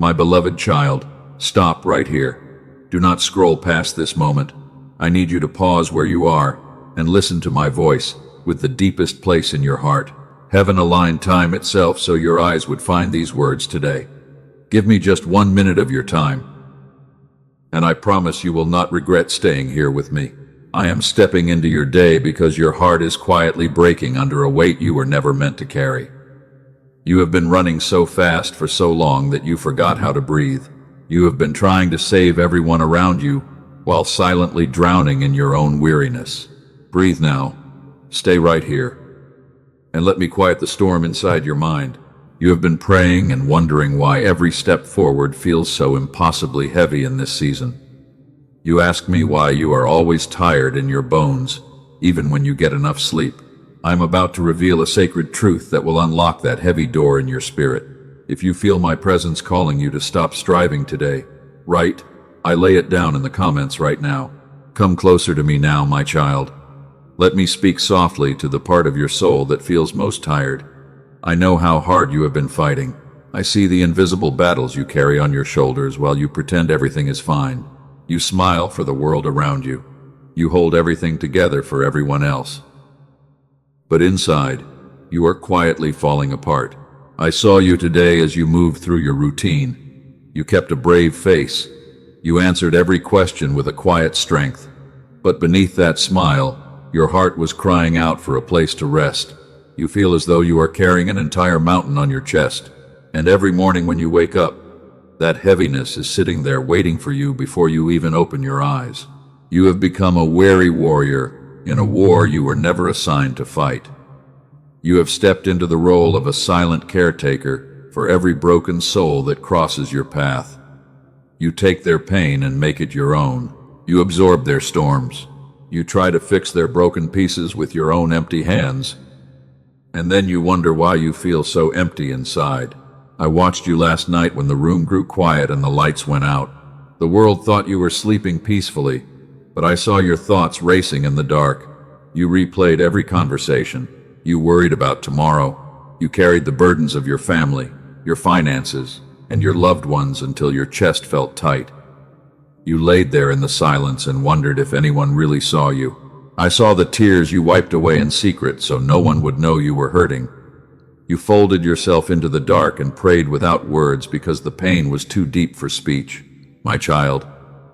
My beloved child, stop right here. Do not scroll past this moment. I need you to pause where you are and listen to my voice with the deepest place in your heart. Heaven aligned time itself so your eyes would find these words today. Give me just 1 minute of your time, and I promise you will not regret staying here with me. I am stepping into your day because your heart is quietly breaking under a weight you were never meant to carry. You have been running so fast for so long that you forgot how to breathe. You have been trying to save everyone around you while silently drowning in your own weariness. Breathe now. Stay right here. And let me quiet the storm inside your mind. You have been praying and wondering why every step forward feels so impossibly heavy in this season. You ask me why you are always tired in your bones, even when you get enough sleep. I am about to reveal a sacred truth that will unlock that heavy door in your spirit. If you feel my presence calling you to stop striving today, write, I lay it down in the comments right now. Come closer to me now, my child. Let me speak softly to the part of your soul that feels most tired. I know how hard you have been fighting. I see the invisible battles you carry on your shoulders while you pretend everything is fine. You smile for the world around you. You hold everything together for everyone else. But inside, you are quietly falling apart. I saw you today as you moved through your routine. You kept a brave face. You answered every question with a quiet strength. But beneath that smile, your heart was crying out for a place to rest. You feel as though you are carrying an entire mountain on your chest. And every morning when you wake up, that heaviness is sitting there waiting for you before you even open your eyes. You have become a weary warrior in a war you were never assigned to fight. You have stepped into the role of a silent caretaker for every broken soul that crosses your path. You take their pain and make it your own. You absorb their storms. You try to fix their broken pieces with your own empty hands. And then you wonder why you feel so empty inside. I watched you last night when the room grew quiet and the lights went out. The world thought you were sleeping peacefully, but I saw your thoughts racing in the dark. You replayed every conversation. You worried about tomorrow. You carried the burdens of your family, your finances, and your loved ones until your chest felt tight. You laid there in the silence and wondered if anyone really saw you. I saw the tears you wiped away in secret so no one would know you were hurting. You folded yourself into the dark and prayed without words because the pain was too deep for speech. My child,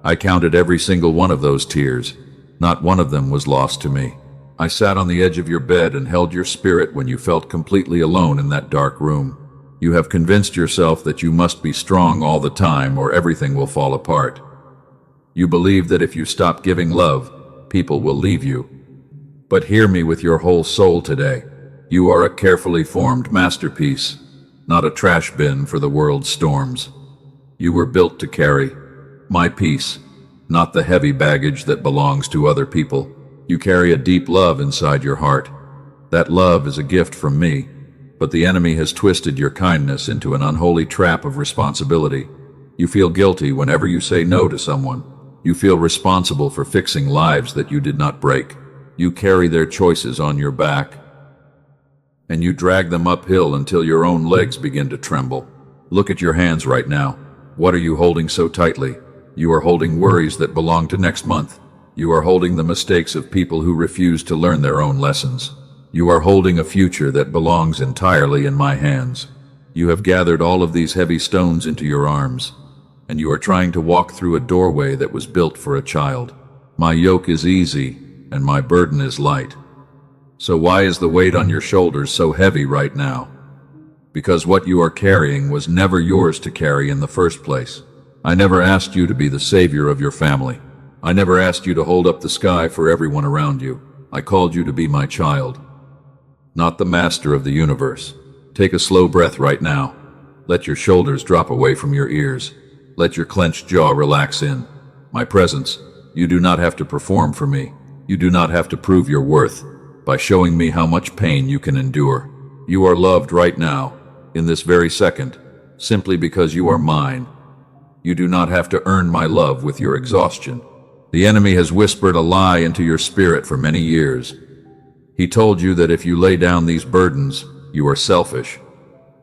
I counted every single one of those tears. Not one of them was lost to me. I sat on the edge of your bed and held your spirit when you felt completely alone in that dark room. You have convinced yourself that you must be strong all the time or everything will fall apart. You believe that if you stop giving love, people will leave you. But hear me with your whole soul today. You are a carefully formed masterpiece, not a trash bin for the world's storms. You were built to carry my peace, not the heavy baggage that belongs to other people. You carry a deep love inside your heart. That love is a gift from me, but the enemy has twisted your kindness into an unholy trap of responsibility. You feel guilty whenever you say no to someone. You feel responsible for fixing lives that you did not break. You carry their choices on your back, and you drag them uphill until your own legs begin to tremble. Look at your hands right now. What are you holding so tightly? You are holding worries that belong to next month. You are holding the mistakes of people who refuse to learn their own lessons. You are holding a future that belongs entirely in my hands. You have gathered all of these heavy stones into your arms, and you are trying to walk through a doorway that was built for a child. My yoke is easy, and my burden is light. So why is the weight on your shoulders so heavy right now? Because what you are carrying was never yours to carry in the first place. I never asked you to be the savior of your family. I never asked you to hold up the sky for everyone around you. I called you to be my child, not the master of the universe. Take a slow breath right now. Let your shoulders drop away from your ears. Let your clenched jaw relax in. My presence, you do not have to perform for me. You do not have to prove your worth by showing me how much pain you can endure. You are loved right now, in this very second, simply because you are mine. You do not have to earn my love with your exhaustion. The enemy has whispered a lie into your spirit for many years. He told you that if you lay down these burdens, you are selfish.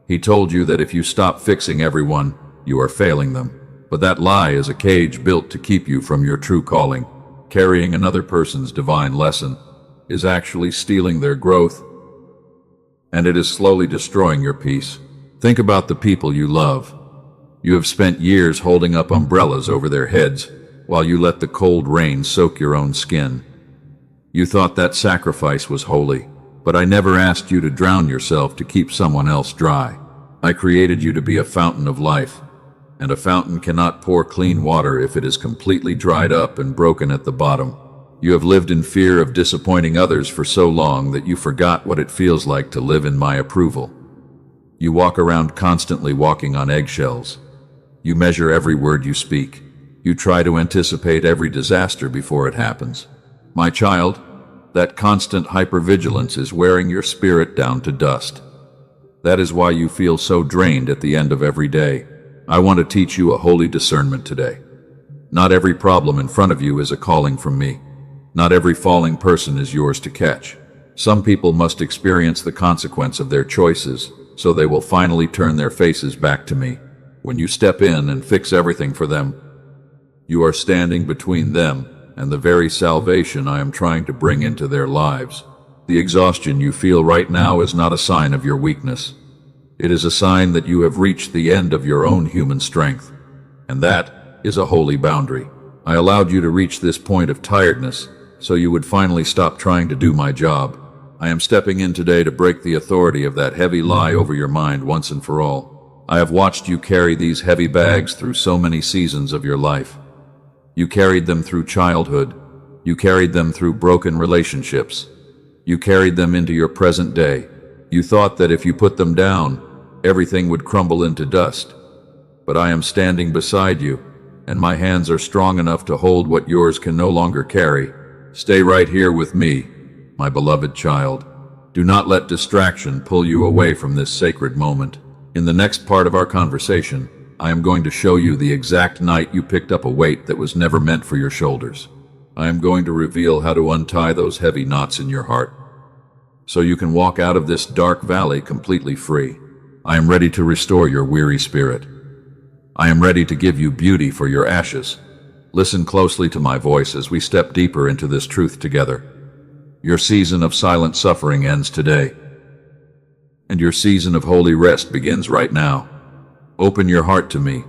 He told you that if you stop fixing everyone, you are failing them. But that lie is a cage built to keep you from your true calling. Carrying another person's divine lesson is actually stealing their growth, and it is slowly destroying your peace. Think about the people you love. You have spent years holding up umbrellas over their heads while you let the cold rain soak your own skin. You thought that sacrifice was holy, but I never asked you to drown yourself to keep someone else dry. I created you to be a fountain of life, and a fountain cannot pour clean water if it is completely dried up and broken at the bottom. You have lived in fear of disappointing others for so long that you forgot what it feels like to live in my approval. You walk around constantly walking on eggshells. You measure every word you speak. You try to anticipate every disaster before it happens. My child, that constant hypervigilance is wearing your spirit down to dust. That is why you feel so drained at the end of every day. I want to teach you a holy discernment today. Not every problem in front of you is a calling from me. Not every falling person is yours to catch. Some people must experience the consequence of their choices, so they will finally turn their faces back to me. When you step in and fix everything for them, you are standing between them and the very salvation I am trying to bring into their lives. The exhaustion you feel right now is not a sign of your weakness. It is a sign that you have reached the end of your own human strength, and that is a holy boundary. I allowed you to reach this point of tiredness so you would finally stop trying to do my job. I am stepping in today to break the authority of that heavy lie over your mind once and for all. I have watched you carry these heavy bags through so many seasons of your life. You carried them through childhood. You carried them through broken relationships. You carried them into your present day. You thought that if you put them down, everything would crumble into dust. But I am standing beside you, and my hands are strong enough to hold what yours can no longer carry. Stay right here with me, my beloved child. Do not let distraction pull you away from this sacred moment. In the next part of our conversation, I am going to show you the exact night you picked up a weight that was never meant for your shoulders. I am going to reveal how to untie those heavy knots in your heart, so you can walk out of this dark valley completely free. I am ready to restore your weary spirit. I am ready to give you beauty for your ashes. Listen closely to my voice as we step deeper into this truth together. Your season of silent suffering ends today, and your season of holy rest begins right now. Open your heart to me,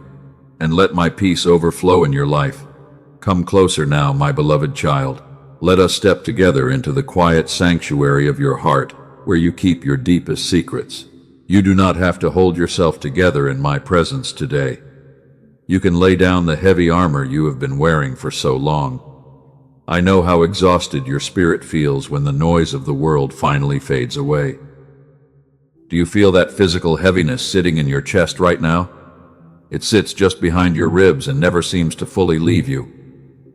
and let my peace overflow in your life. Come closer now, my beloved child. Let us step together into the quiet sanctuary of your heart, where you keep your deepest secrets. You do not have to hold yourself together in my presence today. You can lay down the heavy armor you have been wearing for so long. I know how exhausted your spirit feels when the noise of the world finally fades away. Do you feel that physical heaviness sitting in your chest right now? It sits just behind your ribs and never seems to fully leave you.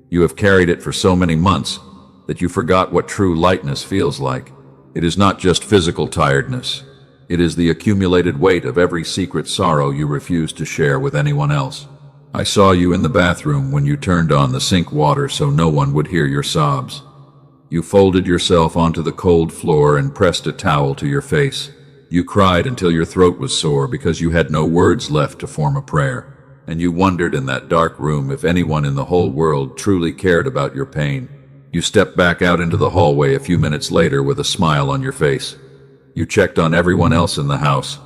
You have carried it for so many months that you forgot what true lightness feels like. It is not just physical tiredness. It is the accumulated weight of every secret sorrow you refuse to share with anyone else. I saw you in the bathroom when you turned on the sink water so no one would hear your sobs. You folded yourself onto the cold floor and pressed a towel to your face. You cried until your throat was sore because you had no words left to form a prayer. And you wondered in that dark room if anyone in the whole world truly cared about your pain. You stepped back out into the hallway a few minutes later with a smile on your face. You checked on everyone else in the house.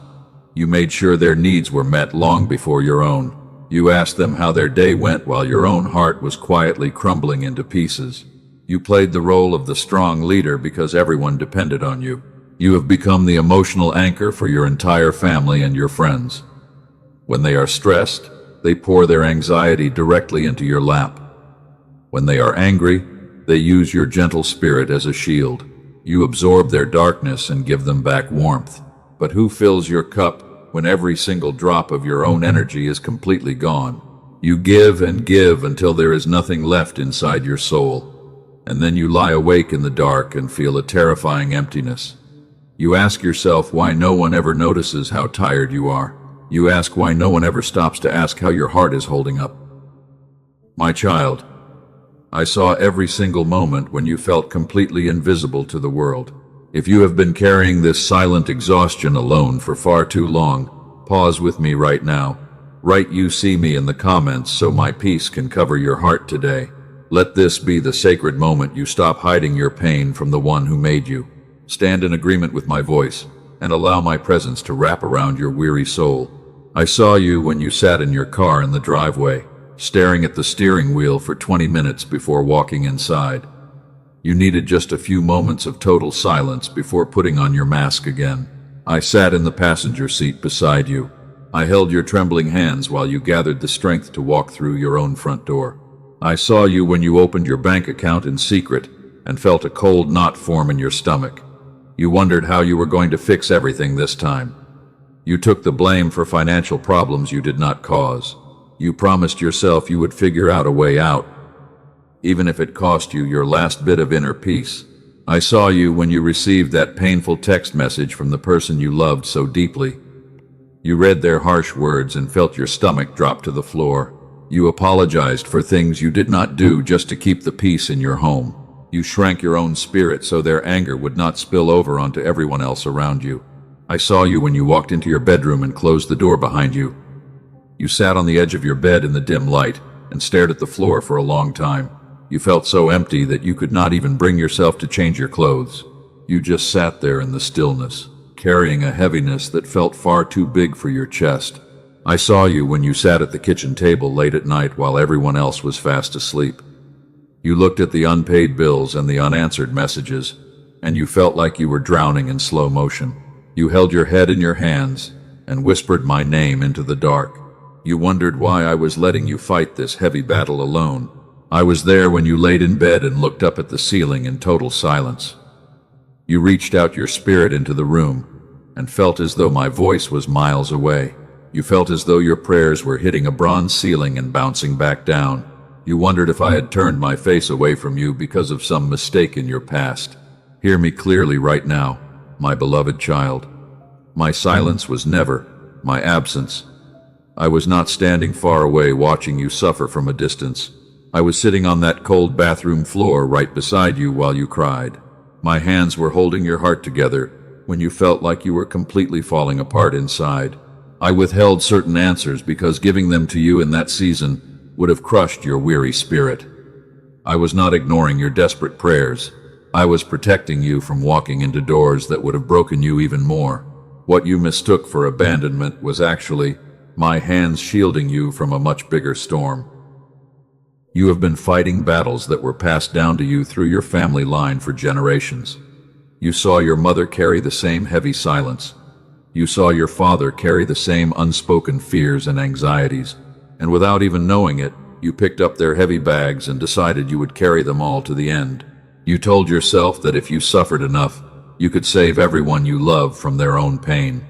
You made sure their needs were met long before your own. You asked them how their day went while your own heart was quietly crumbling into pieces. You played the role of the strong leader because everyone depended on you. You have become the emotional anchor for your entire family and your friends. When they are stressed, they pour their anxiety directly into your lap. When they are angry, they use your gentle spirit as a shield. You absorb their darkness and give them back warmth. But who fills your cup when every single drop of your own energy is completely gone? You give and give until there is nothing left inside your soul. And then you lie awake in the dark and feel a terrifying emptiness. You ask yourself why no one ever notices how tired you are. You ask why no one ever stops to ask how your heart is holding up. My child, I saw every single moment when you felt completely invisible to the world. If you have been carrying this silent exhaustion alone for far too long, pause with me right now. Write "you see me" in the comments so my peace can cover your heart today. Let this be the sacred moment you stop hiding your pain from the one who made you. Stand in agreement with my voice and allow my presence to wrap around your weary soul. I saw you when you sat in your car in the driveway, staring at the steering wheel for 20 minutes before walking inside. You needed just a few moments of total silence before putting on your mask again. I sat in the passenger seat beside you. I held your trembling hands while you gathered the strength to walk through your own front door. I saw you when you opened your bank account in secret and felt a cold knot form in your stomach. You wondered how you were going to fix everything this time. You took the blame for financial problems you did not cause. You promised yourself you would figure out a way out, even if it cost you your last bit of inner peace. I saw you when you received that painful text message from the person you loved so deeply. You read their harsh words and felt your stomach drop to the floor. You apologized for things you did not do just to keep the peace in your home. You shrank your own spirit so their anger would not spill over onto everyone else around you. I saw you when you walked into your bedroom and closed the door behind you. You sat on the edge of your bed in the dim light and stared at the floor for a long time. You felt so empty that you could not even bring yourself to change your clothes. You just sat there in the stillness, carrying a heaviness that felt far too big for your chest. I saw you when you sat at the kitchen table late at night while everyone else was fast asleep. You looked at the unpaid bills and the unanswered messages, and you felt like you were drowning in slow motion. You held your head in your hands and whispered my name into the dark. You wondered why I was letting you fight this heavy battle alone. I was there when you laid in bed and looked up at the ceiling in total silence. You reached out your spirit into the room and felt as though my voice was miles away. You felt as though your prayers were hitting a bronze ceiling and bouncing back down. You wondered if I had turned my face away from you because of some mistake in your past. Hear me clearly right now, my beloved child. My silence was never my absence. I was not standing far away watching you suffer from a distance. I was sitting on that cold bathroom floor right beside you while you cried. My hands were holding your heart together when you felt like you were completely falling apart inside. I withheld certain answers because giving them to you in that season would have crushed your weary spirit. I was not ignoring your desperate prayers. I was protecting you from walking into doors that would have broken you even more. What you mistook for abandonment was actually my hands shielding you from a much bigger storm. You have been fighting battles that were passed down to you through your family line for generations. You saw your mother carry the same heavy silence. You saw your father carry the same unspoken fears and anxieties, and without even knowing it, you picked up their heavy bags and decided you would carry them all to the end. You told yourself that if you suffered enough, you could save everyone you love from their own pain.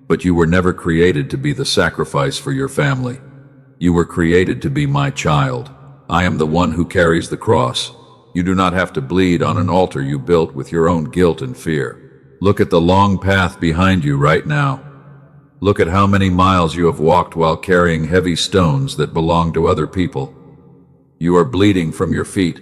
But you were never created to be the sacrifice for your family. You were created to be my child. I am the one who carries the cross. You do not have to bleed on an altar you built with your own guilt and fear. Look at the long path behind you right now. Look at how many miles you have walked while carrying heavy stones that belong to other people. You are bleeding from your feet.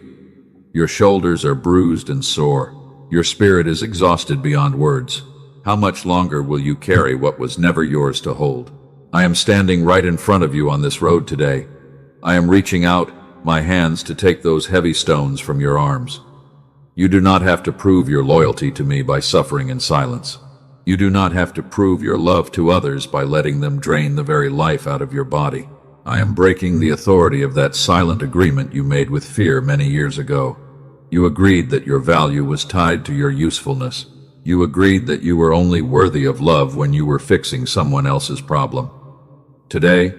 Your shoulders are bruised and sore. Your spirit is exhausted beyond words. How much longer will you carry what was never yours to hold? I am standing right in front of you on this road today. I am reaching out my hands to take those heavy stones from your arms. You do not have to prove your loyalty to me by suffering in silence. You do not have to prove your love to others by letting them drain the very life out of your body. I am breaking the authority of that silent agreement you made with fear many years ago. You agreed that your value was tied to your usefulness. You agreed that you were only worthy of love when you were fixing someone else's problem. Today,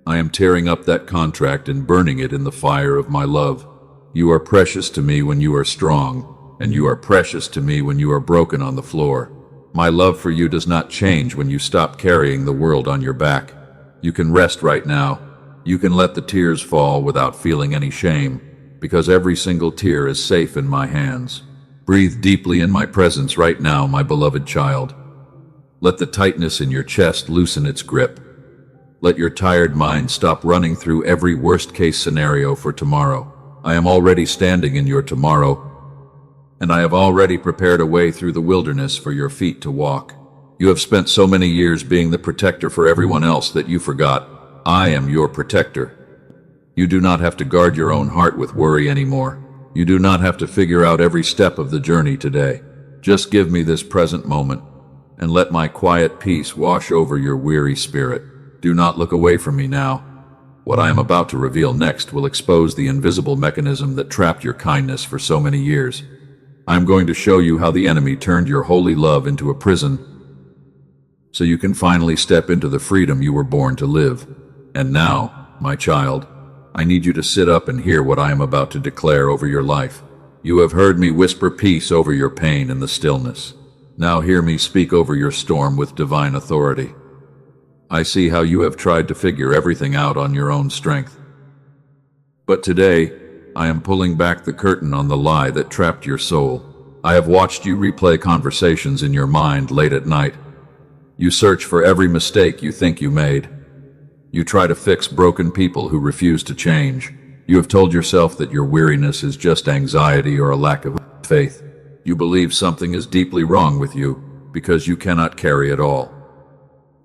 I am tearing up that contract and burning it in the fire of my love. You are precious to me when you are strong, and you are precious to me when you are broken on the floor. My love for you does not change when you stop carrying the world on your back. You can rest right now. You can let the tears fall without feeling any shame, because every single tear is safe in my hands. Breathe deeply in my presence right now, my beloved child. Let the tightness in your chest loosen its grip. Let your tired mind stop running through every worst-case scenario for tomorrow. I am already standing in your tomorrow, and I have already prepared a way through the wilderness for your feet to walk. You have spent so many years being the protector for everyone else that you forgot I am your protector. You do not have to guard your own heart with worry anymore. You do not have to figure out every step of the journey today. Just give me this present moment, and let my quiet peace wash over your weary spirit. Do not look away from me now. What I am about to reveal next will expose the invisible mechanism that trapped your kindness for so many years. I am going to show you how the enemy turned your holy love into a prison, so you can finally step into the freedom you were born to live. And now, my child, I need you to sit up and hear what I am about to declare over your life. You have heard me whisper peace over your pain in the stillness. Now hear me speak over your storm with divine authority. I see how you have tried to figure everything out on your own strength. But today, I am pulling back the curtain on the lie that trapped your soul. I have watched you replay conversations in your mind late at night. You search for every mistake you think you made. You try to fix broken people who refuse to change. You have told yourself that your weariness is just anxiety or a lack of faith. You believe something is deeply wrong with you because you cannot carry it all.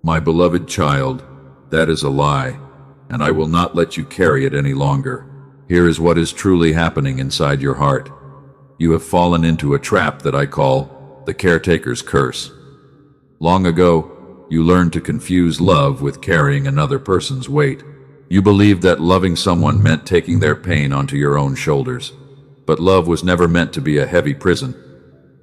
My beloved child, that is a lie, and I will not let you carry it any longer. Here is what is truly happening inside your heart. You have fallen into a trap that I call the caretaker's curse. Long ago, you learned to confuse love with carrying another person's weight. You believed that loving someone meant taking their pain onto your own shoulders. But love was never meant to be a heavy prison.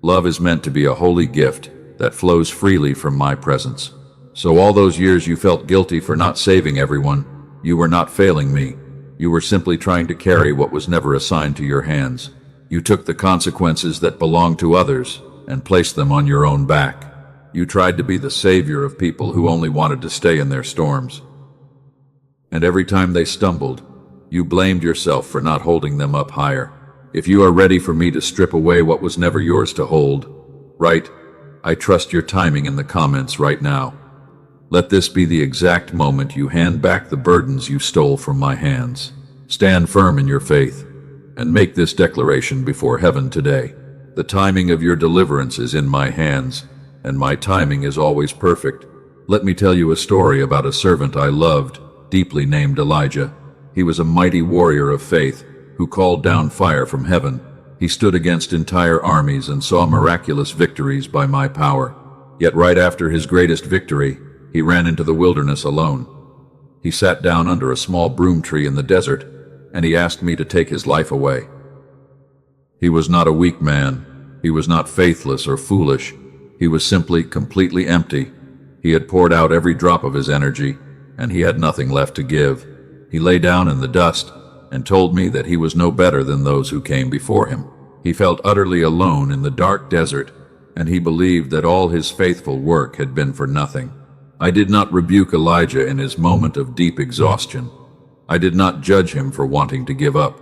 Love is meant to be a holy gift that flows freely from my presence. So all those years you felt guilty for not saving everyone, you were not failing me. You were simply trying to carry what was never assigned to your hands. You took the consequences that belonged to others and placed them on your own back. You tried to be the savior of people who only wanted to stay in their storms. And every time they stumbled, you blamed yourself for not holding them up higher. If you are ready for me to strip away what was never yours to hold, write, "I trust your timing" in the comments right now. Let this be the exact moment you hand back the burdens you stole from my hands. Stand firm in your faith and make this declaration before heaven today. The timing of your deliverance is in my hands, and my timing is always perfect. Let me tell you a story about a servant I loved, deeply named Elijah. He was a mighty warrior of faith who called down fire from heaven. He stood against entire armies and saw miraculous victories by my power. Yet right after his greatest victory, he ran into the wilderness alone. He sat down under a small broom tree in the desert, and he asked me to take his life away. He was not a weak man. He was not faithless or foolish. He was simply completely empty. He had poured out every drop of his energy, and he had nothing left to give. He lay down in the dust and told me that he was no better than those who came before him. He felt utterly alone in the dark desert, and he believed that all his faithful work had been for nothing. I did not rebuke Elijah in his moment of deep exhaustion. I did not judge him for wanting to give up.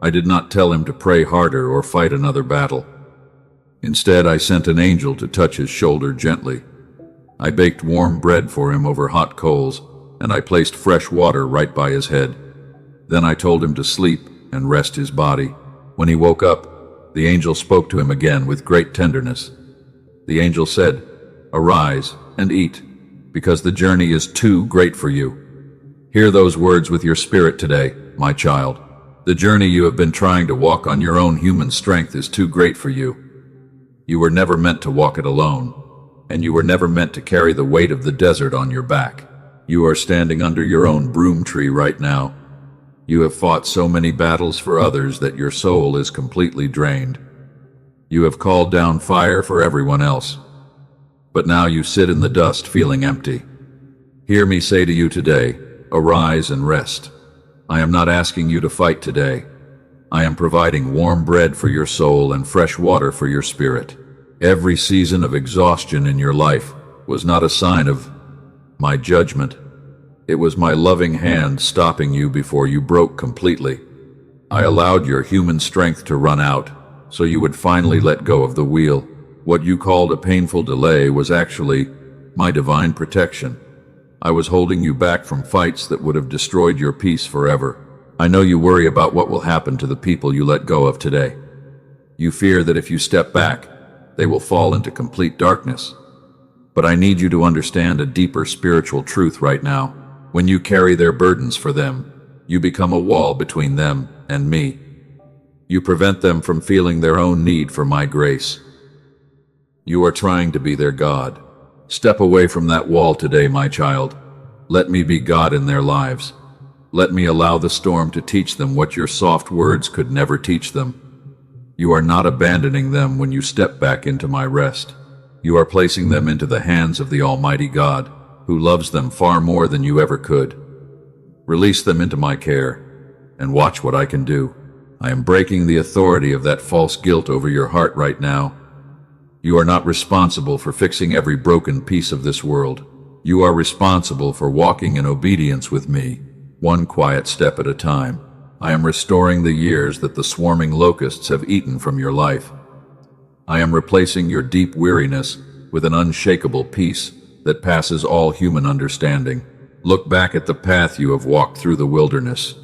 I did not tell him to pray harder or fight another battle. Instead, I sent an angel to touch his shoulder gently. I baked warm bread for him over hot coals, and I placed fresh water right by his head. Then I told him to sleep and rest his body. When he woke up, the angel spoke to him again with great tenderness. The angel said, "Arise and eat, because the journey is too great for you." Hear those words with your spirit today, my child. The journey you have been trying to walk on your own human strength is too great for you. You were never meant to walk it alone, and you were never meant to carry the weight of the desert on your back. You are standing under your own broom tree right now. You have fought so many battles for others that your soul is completely drained. You have called down fire for everyone else, but now you sit in the dust feeling empty. Hear me say to you today, arise and rest. I am not asking you to fight today. I am providing warm bread for your soul and fresh water for your spirit. Every season of exhaustion in your life was not a sign of my judgment. It was my loving hand stopping you before you broke completely. I allowed your human strength to run out so you would finally let go of the wheel. What you called a painful delay was actually my divine protection. I was holding you back from fights that would have destroyed your peace forever. I know you worry about what will happen to the people you let go of today. You fear that if you step back, they will fall into complete darkness. But I need you to understand a deeper spiritual truth right now. When you carry their burdens for them, you become a wall between them and me. You prevent them from feeling their own need for my grace. You are trying to be their God. Step away from that wall today, my child. Let me be God in their lives. Let me allow the storm to teach them what your soft words could never teach them. You are not abandoning them when you step back into my rest. You are placing them into the hands of the Almighty God, who loves them far more than you ever could. Release them into my care, and watch what I can do. I am breaking the authority of that false guilt over your heart right now. You are not responsible for fixing every broken piece of this world. You are responsible for walking in obedience with me, one quiet step at a time. I am restoring the years that the swarming locusts have eaten from your life. I am replacing your deep weariness with an unshakable peace that passes all human understanding. Look back at the path you have walked through the wilderness.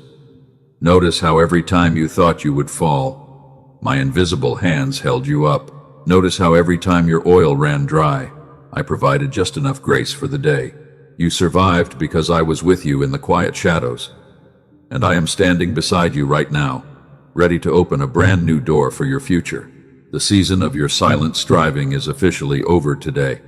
Notice how every time you thought you would fall, my invisible hands held you up. Notice how every time your oil ran dry, I provided just enough grace for the day. You survived because I was with you in the quiet shadows. And I am standing beside you right now, ready to open a brand new door for your future. The season of your silent striving is officially over today.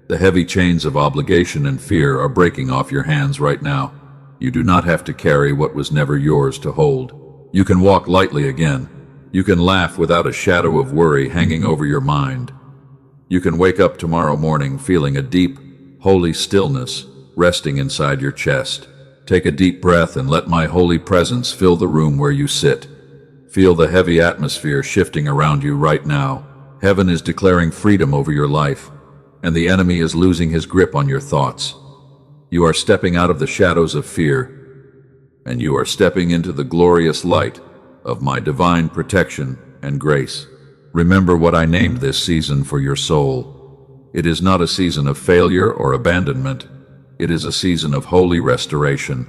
The heavy chains of obligation and fear are breaking off your hands right now. You do not have to carry what was never yours to hold. You can walk lightly again. You can laugh without a shadow of worry hanging over your mind. You can wake up tomorrow morning feeling a deep, holy stillness resting inside your chest. Take a deep breath and let my holy presence fill the room where you sit. Feel the heavy atmosphere shifting around you right now. Heaven is declaring freedom over your life, and the enemy is losing his grip on your thoughts. You are stepping out of the shadows of fear, and you are stepping into the glorious light of my divine protection and grace. Remember what I named this season for your soul. It is not a season of failure or abandonment. It is a season of holy restoration.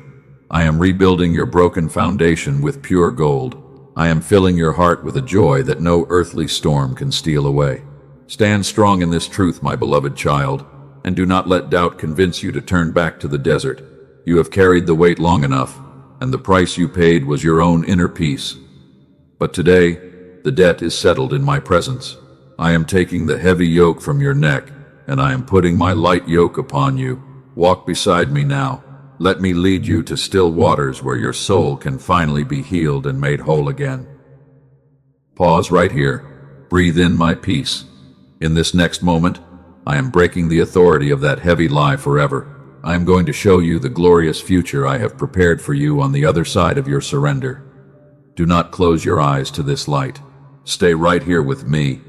I am rebuilding your broken foundation with pure gold. I am filling your heart with a joy that no earthly storm can steal away. Stand strong in this truth, my beloved child, and do not let doubt convince you to turn back to the desert. You have carried the weight long enough, and the price you paid was your own inner peace. But today, the debt is settled in my presence. I am taking the heavy yoke from your neck, and I am putting my light yoke upon you. Walk beside me now. Let me lead you to still waters where your soul can finally be healed and made whole again. Pause right here. Breathe in my peace. In this next moment, I am breaking the authority of that heavy lie forever. I am going to show you the glorious future I have prepared for you on the other side of your surrender. Do not close your eyes to this light. Stay right here with me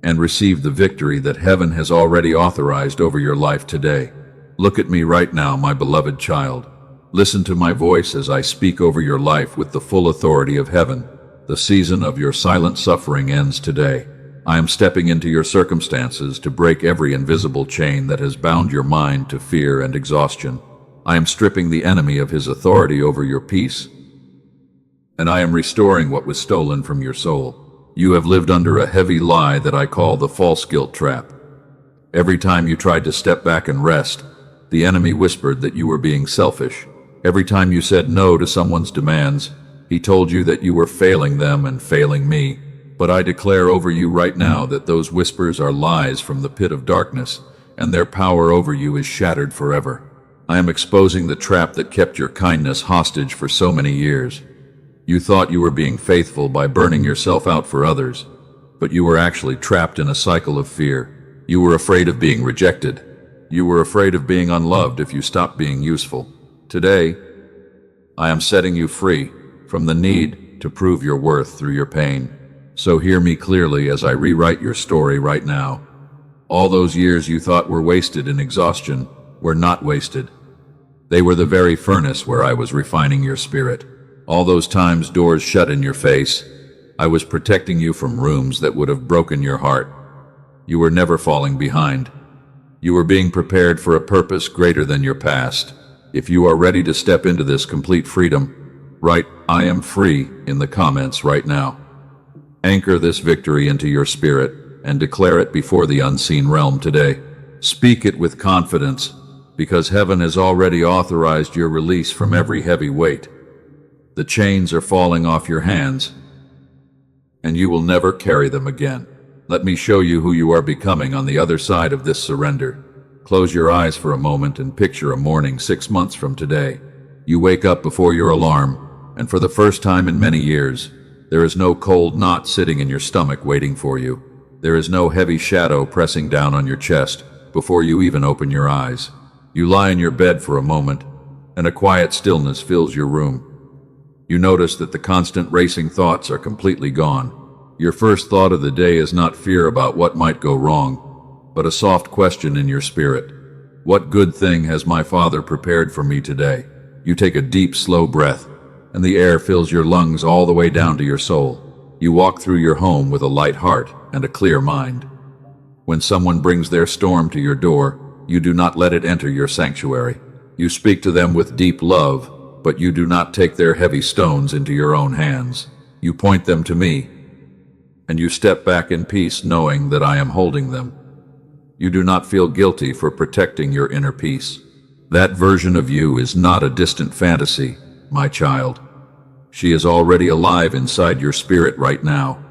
and receive the victory that heaven has already authorized over your life today. Look at me right now, my beloved child. Listen to my voice as I speak over your life with the full authority of heaven. The season of your silent suffering ends today. I am stepping into your circumstances to break every invisible chain that has bound your mind to fear and exhaustion. I am stripping the enemy of his authority over your peace, and I am restoring what was stolen from your soul. You have lived under a heavy lie that I call the false guilt trap. Every time you tried to step back and rest, the enemy whispered that you were being selfish. Every time you said no to someone's demands, he told you that you were failing them and failing me. But I declare over you right now that those whispers are lies from the pit of darkness, and their power over you is shattered forever. I am exposing the trap that kept your kindness hostage for so many years. You thought you were being faithful by burning yourself out for others, but you were actually trapped in a cycle of fear. You were afraid of being rejected. You were afraid of being unloved if you stopped being useful. Today, I am setting you free from the need to prove your worth through your pain. So hear me clearly as I rewrite your story right now. All those years you thought were wasted in exhaustion were not wasted. They were the very furnace where I was refining your spirit. All those times doors shut in your face, I was protecting you from rooms that would have broken your heart. You were never falling behind. You were being prepared for a purpose greater than your past. If you are ready to step into this complete freedom, write "I am free" in the comments right now. Anchor this victory into your spirit and declare it before the unseen realm today. Speak it with confidence, because heaven has already authorized your release from every heavy weight. The chains are falling off your hands, and you will never carry them again. Let me show you who you are becoming on the other side of this surrender. Close your eyes for a moment and picture a morning 6 months from today. You wake up before your alarm, and for the first time in many years, there is no cold knot sitting in your stomach waiting for you. There is no heavy shadow pressing down on your chest before you even open your eyes. You lie in your bed for a moment, and a quiet stillness fills your room. You notice that the constant racing thoughts are completely gone. Your first thought of the day is not fear about what might go wrong, but a soft question in your spirit. What good thing has my Father prepared for me today? You take a deep, slow breath, and the air fills your lungs all the way down to your soul. You walk through your home with a light heart and a clear mind. When someone brings their storm to your door, you do not let it enter your sanctuary. You speak to them with deep love, but you do not take their heavy stones into your own hands. You point them to me, and you step back in peace knowing that I am holding them. You do not feel guilty for protecting your inner peace. That version of you is not a distant fantasy, my child. She is already alive inside your spirit right now.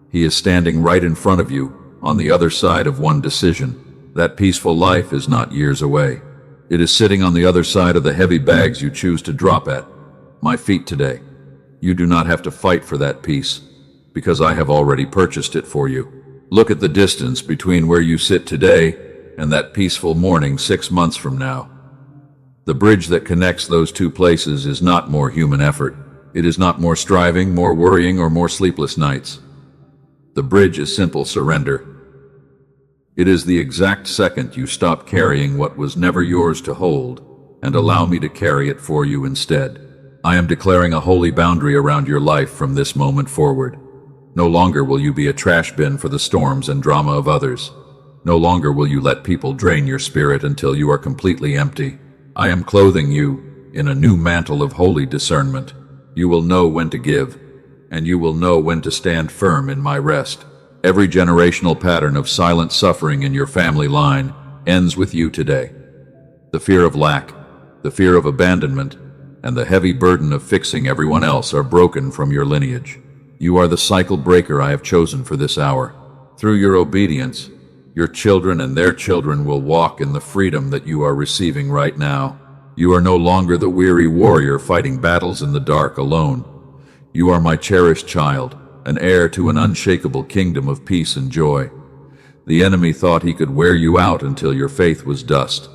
He is standing right in front of you, on the other side of one decision. That peaceful life is not years away. It is sitting on the other side of the heavy bags you choose to drop at my feet today. You do not have to fight for that peace, because I have already purchased it for you. Look at the distance between where you sit today and that peaceful morning 6 months from now. The bridge that connects those two places is not more human effort. It is not more striving, more worrying, or more sleepless nights. The bridge is simple surrender. It is the exact second you stop carrying what was never yours to hold and allow me to carry it for you instead. I am declaring a holy boundary around your life from this moment forward. No longer will you be a trash bin for the storms and drama of others. No longer will you let people drain your spirit until you are completely empty. I am clothing you in a new mantle of holy discernment. You will know when to give, and you will know when to stand firm in my rest. Every generational pattern of silent suffering in your family line ends with you today. The fear of lack, the fear of abandonment, and the heavy burden of fixing everyone else are broken from your lineage. You are the cycle breaker I have chosen for this hour. Through your obedience, your children and their children will walk in the freedom that you are receiving right now. You are no longer the weary warrior fighting battles in the dark alone. You are my cherished child, an heir to an unshakable kingdom of peace and joy. The enemy thought he could wear you out until your faith was dust.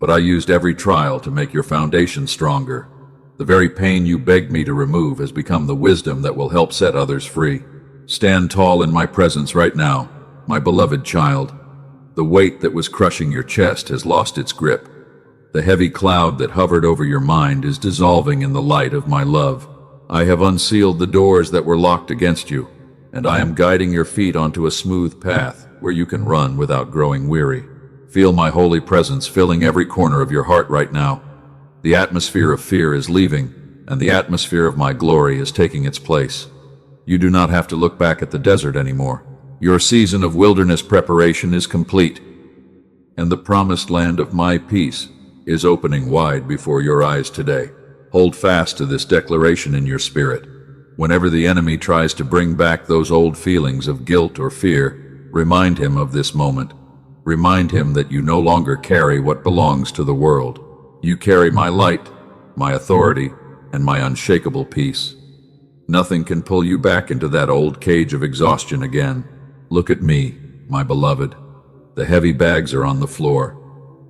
But I used every trial to make your foundation stronger. The very pain you begged me to remove has become the wisdom that will help set others free. Stand tall in my presence right now, my beloved child. The weight that was crushing your chest has lost its grip. The heavy cloud that hovered over your mind is dissolving in the light of my love. I have unsealed the doors that were locked against you, and I am guiding your feet onto a smooth path where you can run without growing weary. Feel my holy presence filling every corner of your heart right now. The atmosphere of fear is leaving, and the atmosphere of my glory is taking its place. You do not have to look back at the desert anymore. Your season of wilderness preparation is complete, and the promised land of my peace is opening wide before your eyes today. Hold fast to this declaration in your spirit. Whenever the enemy tries to bring back those old feelings of guilt or fear, remind him of this moment. Remind him that you no longer carry what belongs to the world. You carry my light, my authority, and my unshakable peace. Nothing can pull you back into that old cage of exhaustion again. Look at me, my beloved. The heavy bags are on the floor.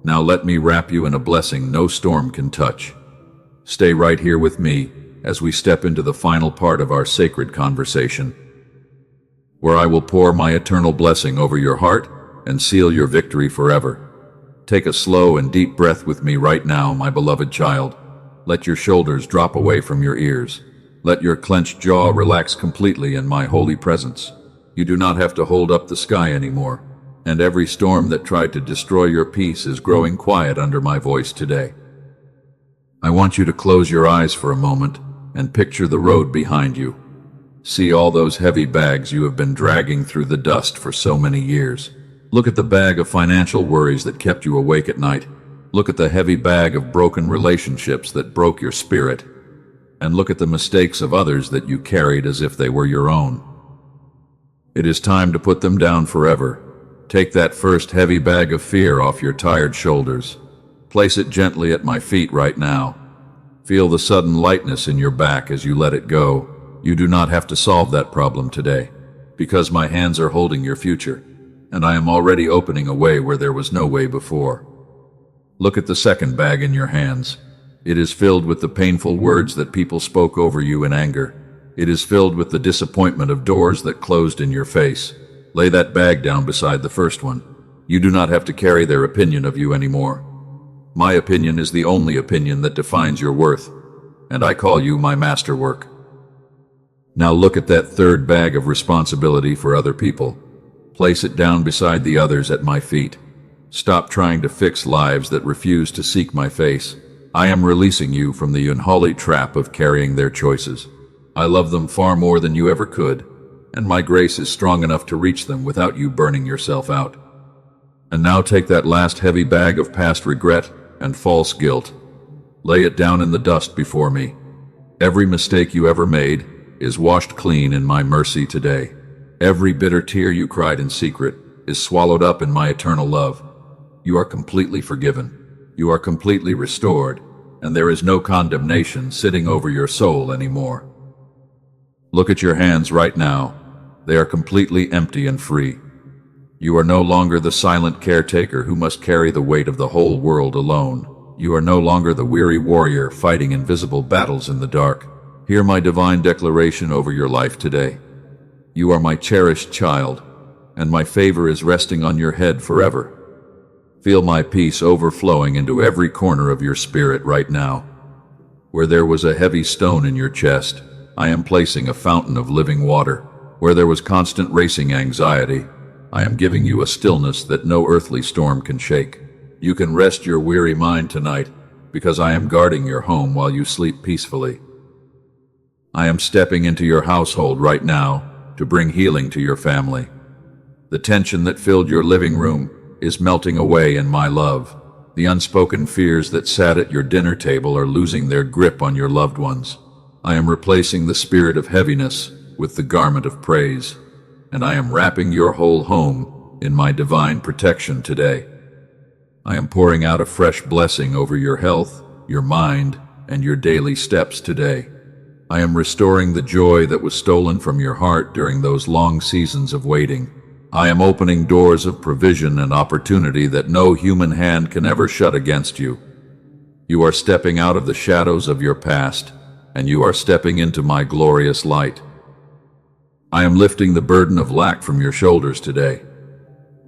Now let me wrap you in a blessing no storm can touch. Stay right here with me as we step into the final part of our sacred conversation, where I will pour my eternal blessing over your heart and seal your victory forever. Take a slow and deep breath with me right now, my beloved child. Let your shoulders drop away from your ears. Let your clenched jaw relax completely in my holy presence. You do not have to hold up the sky anymore, and every storm that tried to destroy your peace is growing quiet under my voice today. I want you to close your eyes for a moment and picture the road behind you. See all those heavy bags you have been dragging through the dust for so many years. Look at the bag of financial worries that kept you awake at night. Look at the heavy bag of broken relationships that broke your spirit. And look at the mistakes of others that you carried as if they were your own. It is time to put them down forever. Take that first heavy bag of fear off your tired shoulders. Place it gently at my feet right now. Feel the sudden lightness in your back as you let it go. You do not have to solve that problem today, because my hands are holding your future, and I am already opening a way where there was no way before. Look at the second bag in your hands. It is filled with the painful words that people spoke over you in anger. It is filled with the disappointment of doors that closed in your face. Lay that bag down beside the first one. You do not have to carry their opinion of you anymore. My opinion is the only opinion that defines your worth, and I call you my masterwork. Now look at that third bag of responsibility for other people. Place it down beside the others at my feet. Stop trying to fix lives that refuse to seek my face. I am releasing you from the unholy trap of carrying their choices. I love them far more than you ever could, and my grace is strong enough to reach them without you burning yourself out. And now take that last heavy bag of past regret and false guilt. Lay it down in the dust before me. Every mistake you ever made is washed clean in my mercy today. Every bitter tear you cried in secret is swallowed up in my eternal love. You are completely forgiven. You are completely restored, and there is no condemnation sitting over your soul anymore. Look at your hands right now. They are completely empty and free. You are no longer the silent caretaker who must carry the weight of the whole world alone. You are no longer the weary warrior fighting invisible battles in the dark. Hear my divine declaration over your life today. You are my cherished child, and my favor is resting on your head forever. Feel my peace overflowing into every corner of your spirit right now. Where there was a heavy stone in your chest, I am placing a fountain of living water. Where there was constant racing anxiety, I am giving you a stillness that no earthly storm can shake. You can rest your weary mind tonight, because I am guarding your home while you sleep peacefully. I am stepping into your household right now to bring healing to your family. The tension that filled your living room is melting away in my love. The unspoken fears that sat at your dinner table are losing their grip on your loved ones. I am replacing the spirit of heaviness with the garment of praise, and I am wrapping your whole home in my divine protection today. I am pouring out a fresh blessing over your health, your mind, and your daily steps today. I am restoring the joy that was stolen from your heart during those long seasons of waiting. I am opening doors of provision and opportunity that no human hand can ever shut against you. You are stepping out of the shadows of your past, and you are stepping into my glorious light. I am lifting the burden of lack from your shoulders today.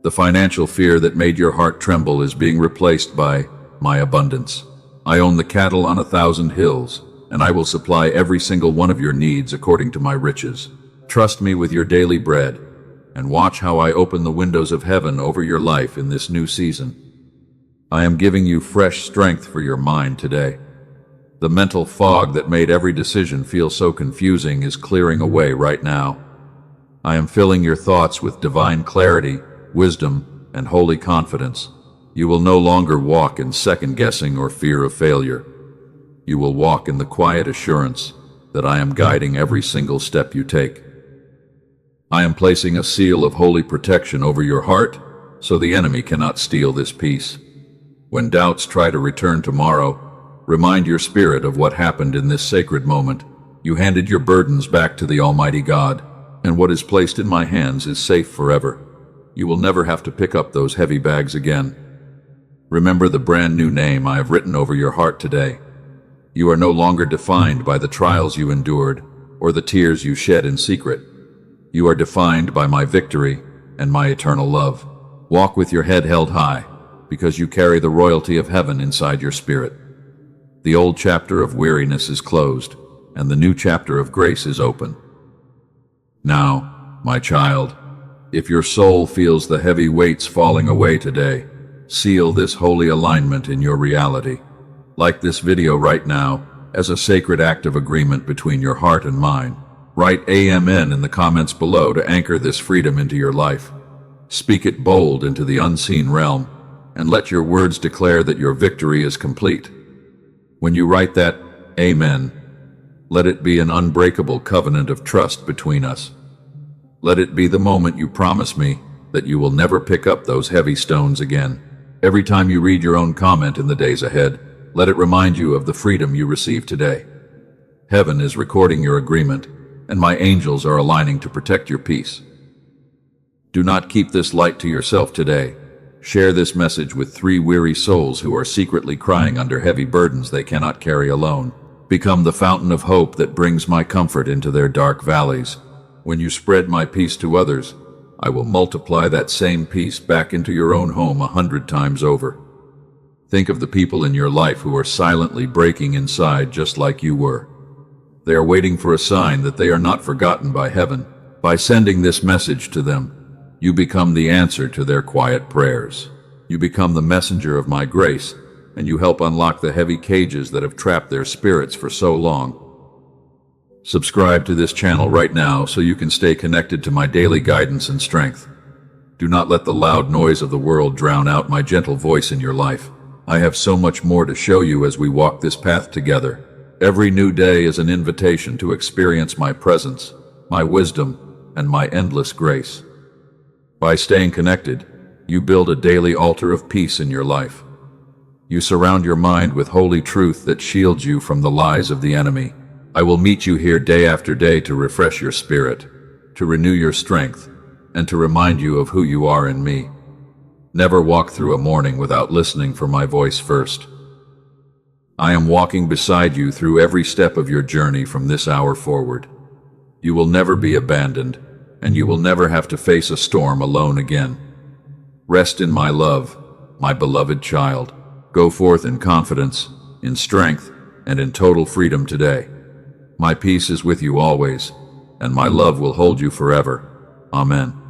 The financial fear that made your heart tremble is being replaced by my abundance. I own the cattle on 1,000 hills, and I will supply every single one of your needs according to my riches. Trust me with your daily bread, and watch how I open the windows of heaven over your life in this new season. I am giving you fresh strength for your mind today. The mental fog that made every decision feel so confusing is clearing away right now. I am filling your thoughts with divine clarity, wisdom, and holy confidence. You will no longer walk in second-guessing or fear of failure. You will walk in the quiet assurance that I am guiding every single step you take. I am placing a seal of holy protection over your heart, so the enemy cannot steal this peace. When doubts try to return tomorrow, remind your spirit of what happened in this sacred moment. You handed your burdens back to the Almighty God, and what is placed in my hands is safe forever. You will never have to pick up those heavy bags again. Remember the brand new name I have written over your heart today. You are no longer defined by the trials you endured or the tears you shed in secret. You are defined by my victory and my eternal love. Walk with your head held high, because you carry the royalty of heaven inside your spirit. The old chapter of weariness is closed, and the new chapter of grace is open. Now, my child, if your soul feels the heavy weights falling away today, seal this holy alignment in your reality. Like this video right now as a sacred act of agreement between your heart and mine. Write Amen in the comments below to anchor this freedom into your life. Speak it bold into the unseen realm, and let your words declare that your victory is complete. When you write that Amen, let it be an unbreakable covenant of trust between us. Let it be the moment you promise me that you will never pick up those heavy stones again. Every time you read your own comment in the days ahead, let it remind you of the freedom you received today. Heaven is recording your agreement, and my angels are aligning to protect your peace. Do not keep this light to yourself today. Share this message with 3 weary souls who are secretly crying under heavy burdens they cannot carry alone. Become the fountain of hope that brings my comfort into their dark valleys. When you spread my peace to others, I will multiply that same peace back into your own home 100 times over. Think of the people in your life who are silently breaking inside just like you were. They are waiting for a sign that they are not forgotten by heaven. By sending this message to them, you become the answer to their quiet prayers. You become the messenger of my grace, and you help unlock the heavy cages that have trapped their spirits for so long. Subscribe to this channel right now so you can stay connected to my daily guidance and strength. Do not let the loud noise of the world drown out my gentle voice in your life. I have so much more to show you as we walk this path together. Every new day is an invitation to experience my presence, my wisdom, and my endless grace. By staying connected, you build a daily altar of peace in your life. You surround your mind with holy truth that shields you from the lies of the enemy. I will meet you here day after day to refresh your spirit, to renew your strength, and to remind you of who you are in me. Never walk through a morning without listening for my voice first. I am walking beside you through every step of your journey from this hour forward. You will never be abandoned, and you will never have to face a storm alone again. Rest in my love, my beloved child. Go forth in confidence, in strength, and in total freedom today. My peace is with you always, and my love will hold you forever. Amen.